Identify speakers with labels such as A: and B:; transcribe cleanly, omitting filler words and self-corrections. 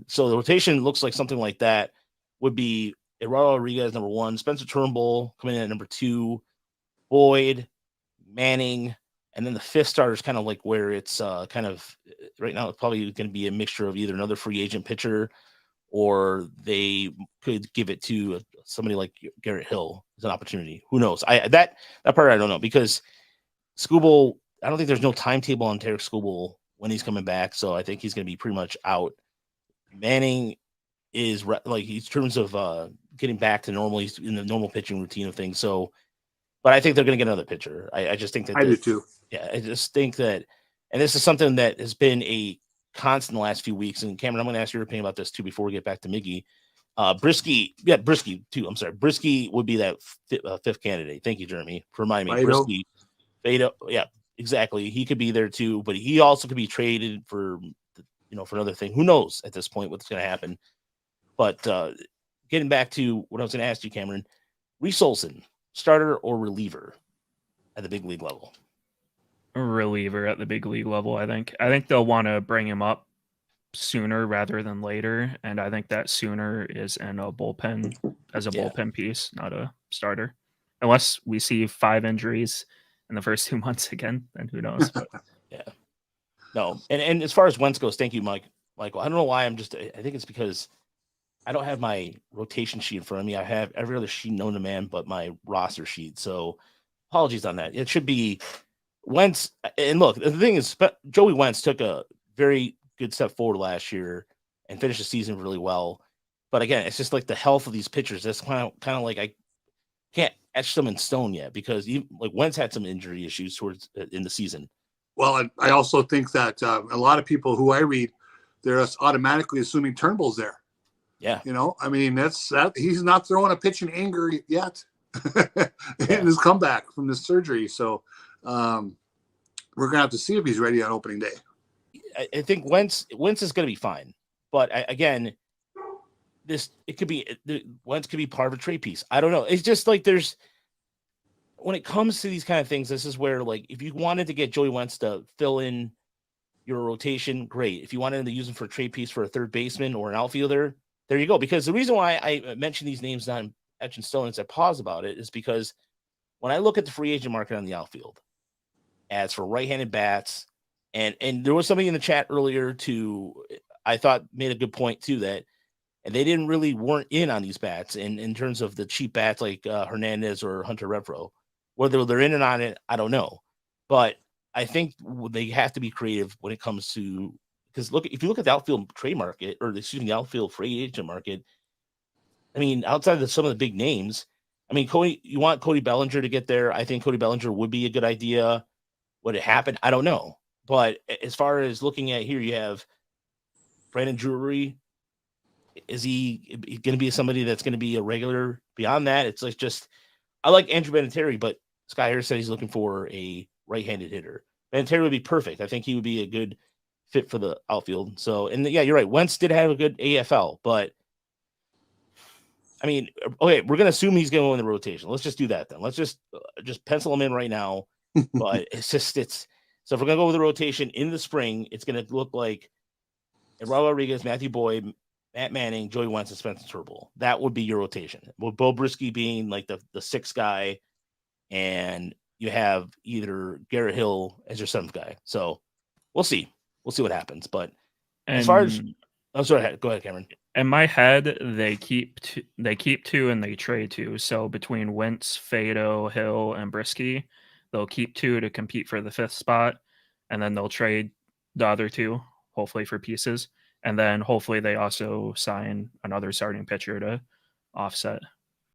A: So the rotation looks like something like that would be Eduardo Rodriguez number 1, Spencer Turnbull coming in at number 2, Boyd, Manning, and then the fifth starter is kind of like where it's kind of right now. It's probably going to be a mixture of either another free agent pitcher or they could give it to somebody like Garrett Hill as an opportunity. Who knows? That part I don't know because Skubal. I don't think there's no timetable on Tarek Skubal when he's coming back, so I think he's going to be pretty much out. Manning is like in terms of getting back to normal. He's in the normal pitching routine of things. So, but I think they're going to get another pitcher. I just think that
B: I do too.
A: Yeah, I just think that, and this is something that has been a constant the last few weeks. And Cameron, I'm going to ask your opinion about this too before we get back to Miggy. Brisky too. I'm sorry, Brisky would be that fifth candidate. Thank you, Jeremy, for reminding me. Brisky, Fado, yeah, exactly. He could be there too, but he also could be traded for for another thing. Who knows at this point what's going to happen? But getting back to what I was going to ask you, Cameron, Reese Olson, starter or reliever at the big league level?
C: Reliever at the big league level, I think. I think they'll want to bring him up sooner rather than later, and I think that sooner is in a bullpen as a bullpen piece, not a starter. Unless we see 5 injuries in the first 2 months again, then who knows? But
A: yeah. No. And as far as Wentz goes, thank you, Michael. I don't know why I think it's because I don't have my rotation sheet in front of me. I have every other sheet known to man but my roster sheet. So apologies on that. It should be Wentz. And look, the thing is, Joey Wentz took a very good step forward last year and finished the season really well. But again, it's just like the health of these pitchers. That's kind of like I can't etch them in stone yet because like Wentz had some injury issues towards in the season.
B: Well, I also think that a lot of people who I read, they're automatically assuming Turnbull's there.
A: Yeah.
B: I mean, that's he's not throwing a pitch in anger yet in his comeback from this surgery. So we're going to have to see if he's ready on opening day.
A: I think Wentz is going to be fine. But again, Wentz could be part of a trade piece. I don't know. It's just like when it comes to these kind of things, this is where like if you wanted to get Joey Wentz to fill in your rotation, great. If you wanted to use him for a trade piece for a third baseman or an outfielder, there you go. Because the reason why I mentioned these names not etched in stone as I pause about it is because when I look at the free agent market on the outfield, as for right-handed bats, and there was somebody in the chat earlier I thought made a good point too that and they weren't in on these bats in terms of the cheap bats like Hernandez or Hunter Renfroe. Whether they're in and on it, I don't know. But I think they have to be creative when it comes to because if you look at the outfield trade market the outfield free agent market, I mean, outside of some of the big names, I mean, you want Cody Bellinger to get there. I think Cody Bellinger would be a good idea. Would it happen? I don't know. But as far as looking at here, you have Brandon Drury. Is he going to be somebody that's going to be a regular? Beyond that, it's like I like Andrew Vinatieri, but Sky Harris said he's looking for a right-handed hitter. Vinatieri would be perfect. I think he would be a good fit for the outfield. So, and yeah, you're right. Wentz did have a good AFL, but I mean, okay, we're going to assume he's going to go in the rotation. Let's just do that then. Let's just pencil him in right now. But so if we're going to go with the rotation in the spring, it's going to look like Raul Rodriguez, Matthew Boyd, Matt Manning, Joey Wentz, and Spencer Turnbull. That would be your rotation. With Bo Brisky being like the sixth guy, and you have either Garrett Hill as your seventh guy. So we'll see. We'll see what happens. But as far as go ahead, Cameron.
C: In my head, they keep 2 and they trade 2. So between Wentz, Fado, Hill, and Brisky, they'll keep 2 to compete for the 5th spot, and then they'll trade the other 2, hopefully for pieces. And then hopefully they also sign another starting pitcher to offset